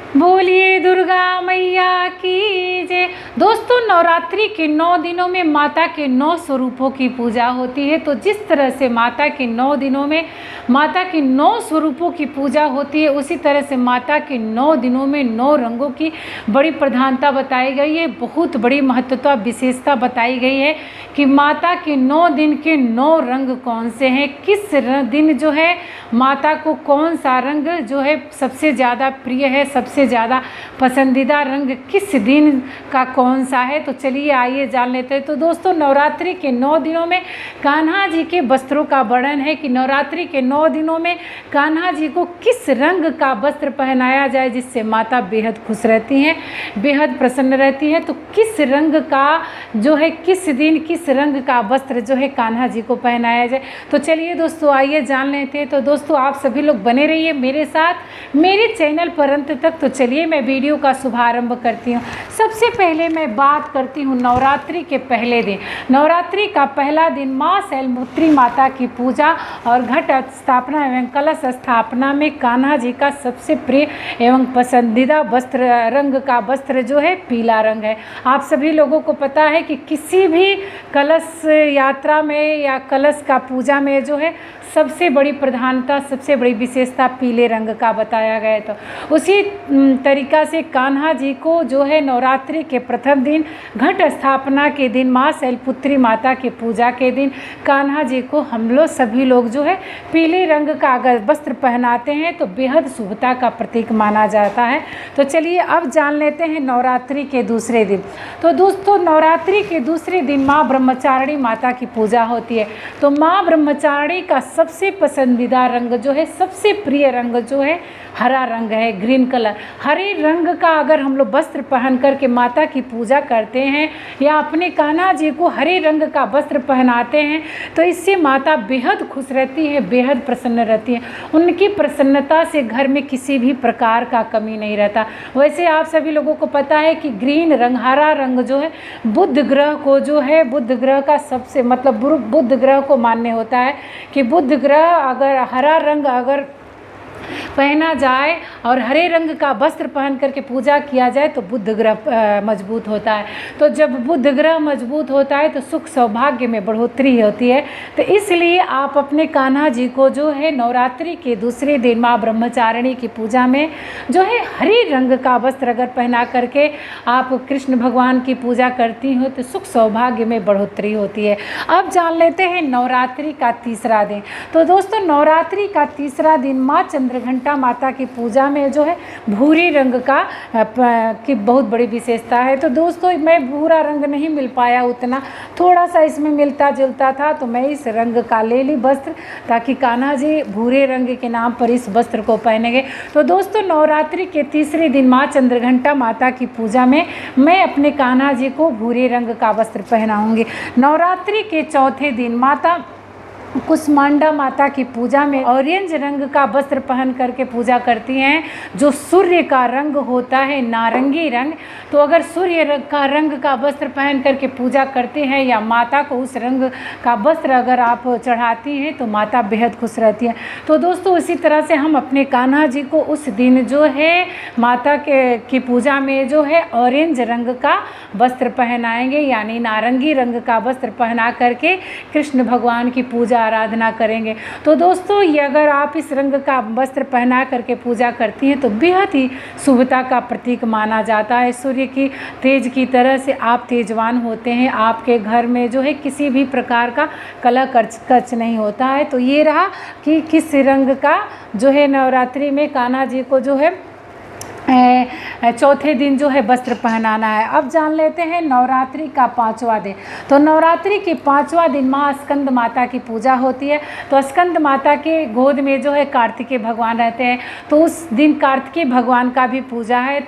बोलिए दुर्गा मैया की जय। दोस्तों, नवरात्रि के 9 दिनों में माता के 9 स्वरूपों की पूजा होती है। तो जिस तरह से माता के 9 दिनों में माता के 9 स्वरूपों की पूजा होती है, उसी तरह से माता के 9 दिनों में 9 रंगों की बड़ी प्रधानता बताई गई है। बहुत बड़ी महत्वता विशेषता बताई गई है कि माता के 9 दिन के 9 रंग कौन से हैं, किस दिन जो है माता को कौन सा रंग जो है सबसे ज़्यादा प्रिय है, सबसे ज़्यादा पसंदीदा रंग किस दिन का कौन सा है। तो चलिए आइए जान लेते हैं। तो दोस्तों, नवरात्रि के 9 दिनों में कान्हा जी के वस्त्रों का वर्णन है कि नवरात्रि के 9 दिनों में कान्हा जी को किस रंग का वस्त्र पहनाया जाए जिससे माता बेहद खुश रहती हैं, बेहद प्रसन्न रहती है। तो किस रंग का जो है किस दिन किस रंग का वस्त्र जो है कान्हा जी को पहनाया जाए। तो चलिए दोस्तों आइए जान लेते हैं। तो दोस्तों, आप सभी लोग बने रहिए मेरे साथ मेरे चैनल पर अंत तक। तो चलिए मैं वीडियो का शुभारंभ करती हूँ। सबसे पहले मैं बात करती हूँ नवरात्रि के पहले दिन। नवरात्रि का पहला दिन माँ शैलपुत्री माता की पूजा और घट स्थापना एवं कलश स्थापना में कान्हा जी का सबसे प्रिय एवं पसंदीदा वस्त्र रंग का वस्त्र जो है पीला रंग है। आप सभी लोगों को पता है कि किसी भी कलश यात्रा में या कलश का पूजा में जो है सबसे बड़ी प्रधानता, सबसे बड़ी विशेषता पीले रंग का बताया गया है। तो उसी तरीक़ा से कान्हा जी को जो है नवरात्रि के प्रथम दिन घट स्थापना के दिन माँ शैलपुत्री माता की पूजा के दिन कान्हा जी को हम लोग सभी लोग जो है पीले रंग का अगर वस्त्र पहनाते हैं तो बेहद शुभता का प्रतीक माना जाता है। तो चलिए अब जान लेते हैं नवरात्रि के दूसरे दिन। तो दोस्तों, नवरात्रि के दूसरे दिन माँ ब्रह्मचारिणी माता की पूजा होती है। तो माँ ब्रह्मचारिणी का सबसे पसंदीदा रंग जो है, सबसे प्रिय रंग जो है हरा रंग है, ग्रीन कलर। हरे रंग का अगर हम लोग वस्त्र पहन करके माता की पूजा करते हैं या अपने कान्हा जी को हरे रंग का वस्त्र पहनाते हैं तो इससे माता बेहद खुश रहती है, बेहद प्रसन्न रहती है। उनकी प्रसन्नता से घर में किसी भी प्रकार का कमी नहीं रहता। वैसे आप सभी लोगों को पता है कि ग्रीन रंग, हरा रंग जो है बुध ग्रह को जो है बुध ग्रह का सबसे मतलब बुध ग्रह को मान्य होता है कि बुध ग्रह अगर हरा रंग अगर पहना जाए और हरे रंग का वस्त्र पहन करके पूजा किया जाए तो बुध ग्रह मजबूत होता है। तो जब बुध ग्रह मजबूत होता है तो सुख सौभाग्य में बढ़ोतरी होती है। तो इसलिए आप अपने कान्हा जी को जो है नवरात्रि के दूसरे दिन माँ ब्रह्मचारिणी की पूजा में जो है हरे रंग का वस्त्र अगर पहना करके आप कृष्ण भगवान की पूजा करती हो तो सुख सौभाग्य में बढ़ोतरी होती है। अब जान लेते हैं नवरात्रि का तीसरा दिन। तो दोस्तों, नवरात्रि का तीसरा दिन माँ चंद्रघंटा माता की पूजा में जो है भूरे रंग का की बहुत बड़ी विशेषता है। तो दोस्तों, मैं भूरा रंग नहीं मिल पाया, उतना थोड़ा सा इसमें मिलता जुलता था तो मैं इस रंग का ले ली वस्त्र ताकि कान्हा जी भूरे रंग के नाम पर इस वस्त्र को पहनेंगे। तो दोस्तों, नवरात्रि के तीसरे दिन माँ चंद्रघंटा माता की पूजा में मैं अपने कान्हा जी को भूरे रंग का वस्त्र पहनाऊँगी। नवरात्रि के चौथे दिन माता कुष्मांडा माता की पूजा में ऑरेंज रंग का वस्त्र पहन करके पूजा करती हैं, जो सूर्य का रंग होता है नारंगी रंग। तो अगर सूर्य का रंग का वस्त्र पहन करके पूजा करते हैं या माता को उस रंग का वस्त्र अगर आप चढ़ाती हैं तो माता बेहद खुश रहती है। तो दोस्तों, इसी तरह से हम अपने कान्हा जी को उस दिन जो है माता की पूजा में जो है ऑरेंज रंग का वस्त्र पहनाएंगे, यानी नारंगी रंग का वस्त्र पहना करके कृष्ण भगवान की पूजा आराधना करेंगे। तो दोस्तों, ये अगर आप इस रंग का वस्त्र पहना करके पूजा करती हैं तो बेहद ही शुभता का प्रतीक माना जाता है। सूर्य की तेज की तरह से आप तेजवान होते हैं, आपके घर में जो है किसी भी प्रकार का कला कच नहीं होता है। तो ये रहा कि किस रंग का जो है नवरात्रि में कान्हा जी को जो है चौथे दिन जो है वस्त्र पहनाना है। अब जान लेते हैं नवरात्रि का पांचवा दिन। तो नवरात्रि के पांचवा दिन माँ स्कंद माता की पूजा होती है। तो स्कंद माता के गोद में जो है कार्तिकेय भगवान रहते हैं, तो उस दिन कार्तिकेय भगवान का भी पूजा है।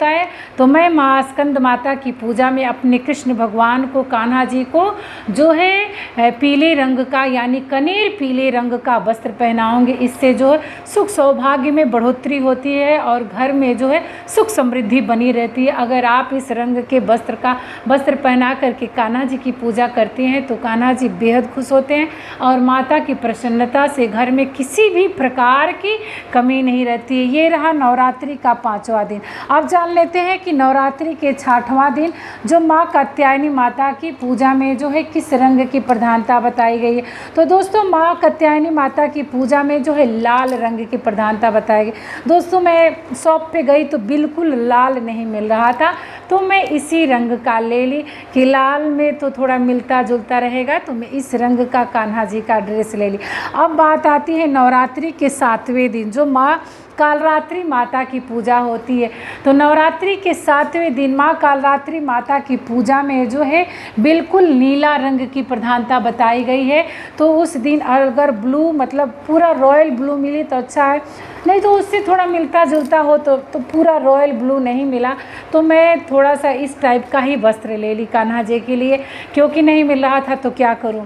तो मैं माँ स्कंद माता की पूजा में अपने कृष्ण भगवान को, कान्हा जी को जो है पीले रंग का यानी कनेर पीले रंग का वस्त्र पहनाऊँगी। इससे जो है सुख सौभाग्य में बढ़ोतरी होती है और घर में जो है सुख समृद्धि बनी रहती है। अगर आप इस रंग के वस्त्र पहना करके कान्हा जी की पूजा करते हैं तो कान्हा जी बेहद खुश होते हैं और माता की प्रसन्नता से घर में किसी भी प्रकार की कमी नहीं रहती है। ये रहा नवरात्रि का 5वां दिन। अब जान लेते हैं कि नवरात्रि के 6वां दिन जो माँ कात्यायनी माता की पूजा में जो है किस रंग की प्रधानता बताई गई है। तो दोस्तों माँ कात्यायनी माता की पूजा में जो है लाल रंग की प्रधानता बताई गई। दोस्तों मैं शॉप पे गई तो बिल्कुल लाल नहीं मिल रहा था, तो मैं इसी रंग का ले ली कि लाल में तो थोड़ा मिलता जुलता रहेगा, तो मैं इस रंग का कान्हा जी का ड्रेस ले ली। अब बात आती है नवरात्रि के 7वें दिन जो माँ कालरात्रि माता की पूजा होती है। तो नवरात्रि के 7वें दिन माँ कालरात्रि माता की पूजा में जो है बिल्कुल नीला रंग की प्रधानता बताई गई है। तो उस दिन अगर ब्लू मतलब पूरा रॉयल ब्लू मिली तो अच्छा है, नहीं तो उससे थोड़ा मिलता जुलता हो तो पूरा रॉयल ब्लू नहीं मिला तो मैं थोड़ा सा इस टाइप का ही वस्त्र ले ली कान्हा जी के लिए, क्योंकि नहीं मिल रहा था तो क्या करूं।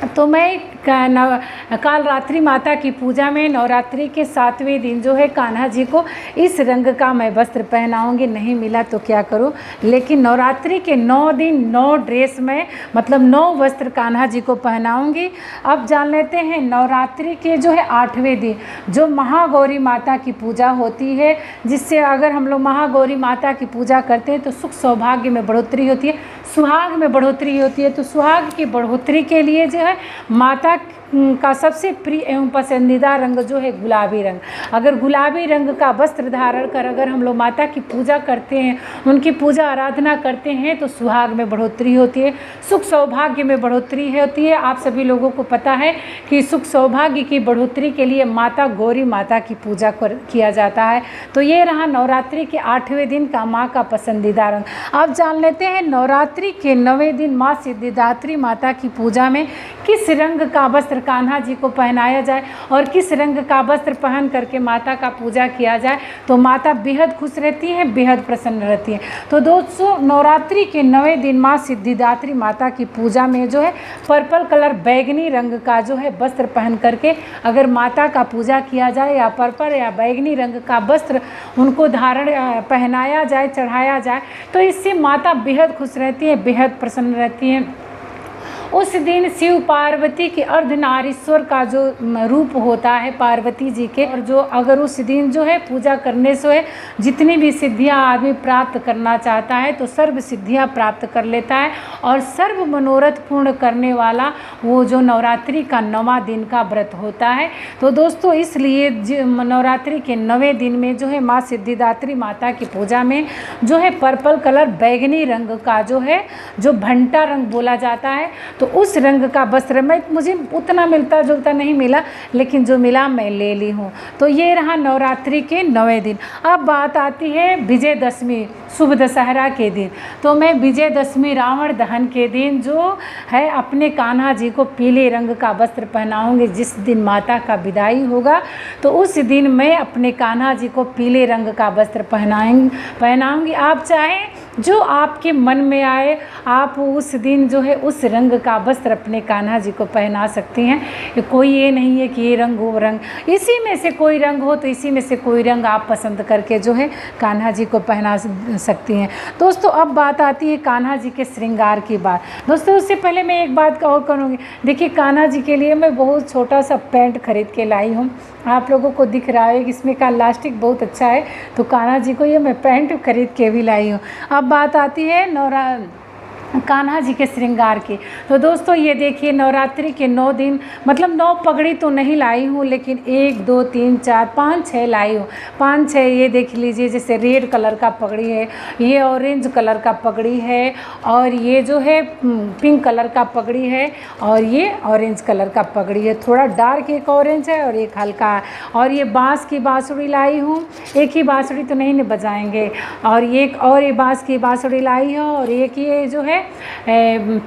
तो मैं कालरात्रि माता की पूजा में नवरात्रि के 7वें दिन जो है कान्हा जी को इस रंग का मैं वस्त्र पहनाऊंगी। नहीं मिला तो क्या करूं, लेकिन नवरात्रि के 9 दिन 9 ड्रेस में मतलब 9 वस्त्र कान्हा जी को पहनाऊंगी। अब जान लेते हैं नवरात्रि के जो है 8वें दिन जो महागौरी माता की पूजा होती है, जिससे अगर हम लोग महागौरी माता की पूजा करते हैं तो सुख सौभाग्य में बढ़ोतरी होती है, सुहाग में बढ़ोतरी होती है। तो सुहाग की बढ़ोतरी के लिए जो है माता का सबसे प्रिय एवं पसंदीदा रंग जो है गुलाबी रंग। अगर गुलाबी रंग का वस्त्र धारण कर अगर हम लोग माता की पूजा करते हैं, उनकी पूजा आराधना करते हैं तो सुहाग में बढ़ोतरी होती है, सुख सौभाग्य में बढ़ोतरी होती है। आप सभी लोगों को पता है कि सुख सौभाग्य की बढ़ोतरी के लिए माता गौरी माता की पूजा किया जाता है। तो ये रहा नवरात्रि के 8वें दिन का माँ का पसंदीदा रंग। अब जान लेते हैं नवरात्रि के 9वें दिन माँ सिद्धिदात्री माता की पूजा में किस रंग का वस्त्र कान्हा जी को पहनाया जाए और किस रंग का वस्त्र पहन करके माता का पूजा किया जाए तो माता बेहद खुश रहती हैं, बेहद प्रसन्न रहती हैं। तो दोस्तों नवरात्रि के 9वें दिन माँ सिद्धिदात्री माता की पूजा में जो है पर्पल कलर बैगनी रंग का जो है वस्त्र पहन करके अगर माता का पूजा किया जाए या पर्पल या बैगनी रंग का वस्त्र उनको पहनाया जाए, चढ़ाया जाए तो इससे माता बेहद खुश रहती है, बेहद प्रसन्न रहती हैं। उस दिन शिव पार्वती के अर्धनारीश्वर का जो रूप होता है पार्वती जी के, और जो अगर उस दिन जो है पूजा करने से जितनी भी सिद्धियां आदमी प्राप्त करना चाहता है तो सर्व सिद्धियां प्राप्त कर लेता है और सर्व मनोरथ पूर्ण करने वाला वो जो नवरात्रि का 9वां दिन का व्रत होता है। तो दोस्तों इसलिए नवरात्रि के 9वें दिन में जो है माँ सिद्धिदात्री माता की पूजा में जो है पर्पल कलर बैगनी रंग का जो है जो भंटा रंग बोला जाता है तो उस रंग का वस्त्र मुझे उतना मिलता जुलता नहीं मिला, लेकिन जो मिला मैं ले ली हूँ। तो ये रहा नवरात्रि के 9वें दिन। अब बात आती है विजयदशमी शुभ दशहरा के दिन। तो मैं विजयदशमी रावण दहन के दिन जो है अपने कान्हा जी को पीले रंग का वस्त्र पहनाऊंगी। जिस दिन माता का विदाई होगा तो उस दिन मैं अपने कान्हा जी को पीले रंग का वस्त्र पहनाऊंगी। आप चाहें जो आपके मन में आए आप उस दिन जो है उस रंग का वस्त्र अपने कान्हा जी को पहना सकती हैं। कोई ये नहीं है कि ये रंग वो रंग, इसी में से कोई रंग हो तो इसी में से कोई रंग आप पसंद करके जो है कान्हा जी को पहना सकती हैं। दोस्तों अब बात आती है कान्हा जी के श्रृंगार की बात। दोस्तों उससे पहले मैं एक बात और करूँगी। देखिए कान्हा जी के लिए मैं बहुत छोटा सा पैंट खरीद के लाई हूँ। आप लोगों को दिख रहा है कि इसमें का इलास्टिक बहुत अच्छा है, तो कान्हा जी को ये मैं पैंट खरीद के भी लाई हूँ। अब बात आती है कान्हा जी के श्रृंगार की। तो दोस्तों ये देखिए नवरात्रि के 9 दिन मतलब 9 पगड़ी तो नहीं लाई हूँ, लेकिन 1 2 3 4 5 6 लाई हूँ। 5 6 ये देख लीजिए, जैसे रेड कलर का पगड़ी है, ये ऑरेंज कलर का पगड़ी है, और ये जो है पिंक कलर का पगड़ी है, और ये ऑरेंज कलर का पगड़ी है। थोड़ा डार्क एक ऑरेंज है और एक हल्का है। और ये बाँस की बाँसुरी लाई हूँ। एक ही बाँसुरी तो नहीं बजाएंगे, और ये बाँस की बाँसुरी लाई है, और एक ये जो है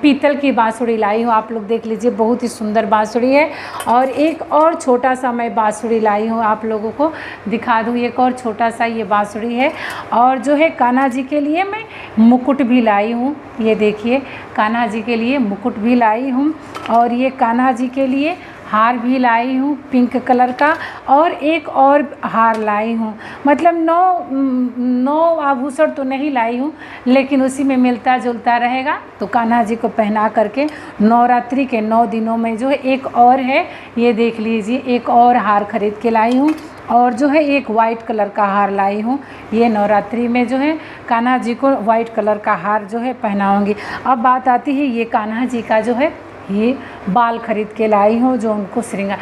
पीतल की बांसुरी लाई हूँ। आप लोग देख लीजिए बहुत ही सुंदर बांसुरी है। और एक और छोटा सा मैं बांसुरी लाई हूँ, आप लोगों को दिखा दूँ। एक और छोटा सा ये बांसुरी है। और जो है कान्हा जी के लिए मैं मुकुट भी लाई हूँ। ये देखिए कान्हा जी के लिए मुकुट भी लाई हूँ। और ये कान्हा जी के लिए हार भी लाई हूँ पिंक कलर का, और एक और हार लाई हूँ। मतलब 9 आभूषण तो नहीं लाई हूँ, लेकिन उसी में मिलता जुलता रहेगा। तो कान्हा जी को पहना करके नवरात्रि के 9 दिनों में जो है एक और है, ये देख लीजिए, एक और हार खरीद के लाई हूँ। और जो है एक वाइट कलर का हार लाई हूँ। ये नवरात्रि में जो है कान्हा जी को वाइट कलर का हार जो है पहनाऊँगी। अब बात आती है ये कान्हा जी का जो है ये बाल खरीद के लाई हूँ, जो उनको श्रृंगार।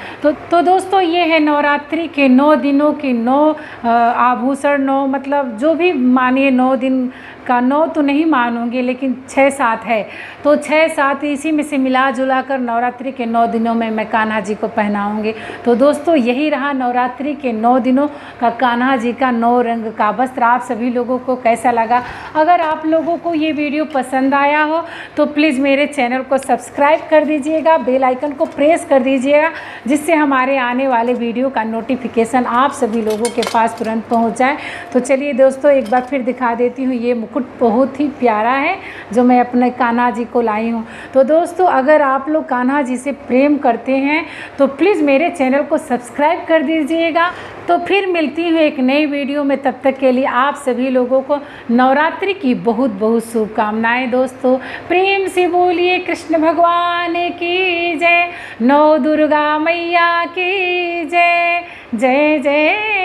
तो दोस्तों ये है नवरात्रि के 9 दिनों की 9 आभूषण, 9 मतलब जो भी मानिए 9 दिन का 9 तो नहीं मानूंगी, लेकिन 6-7 है, तो 6-7 इसी में से मिला जुला कर नवरात्रि के 9 दिनों में मैं कान्हा जी को पहनाऊंगी। तो दोस्तों यही रहा नवरात्रि के 9 दिनों का कान्हा जी का 9 रंग का वस्त्र। आप सभी लोगों को कैसा लगा? अगर आप लोगों को ये वीडियो पसंद आया हो तो प्लीज़ मेरे चैनल को सब्सक्राइब कर दीजिएगा, बेल आइकन को प्रेस कर दीजिएगा, जिससे हमारे आने वाले वीडियो का नोटिफिकेशन आप सभी लोगों के पास तुरंत पहुंच जाए। तो चलिए दोस्तों एक बार फिर दिखा देती हूँ, ये मुकुट बहुत ही प्यारा है जो मैं अपने कान्हा जी को लाई हूँ। तो दोस्तों अगर आप लोग कान्हा जी से प्रेम करते हैं तो प्लीज़ मेरे चैनल को सब्सक्राइब कर दीजिएगा। तो फिर मिलती हूँ एक नई वीडियो में, तब तक के लिए आप सभी लोगों को नवरात्रि की बहुत बहुत शुभकामनाएं। दोस्तों प्रेम से बोलिए कृष्ण भगवान की जय, नौ दुर्गा मैया की जय, जय जय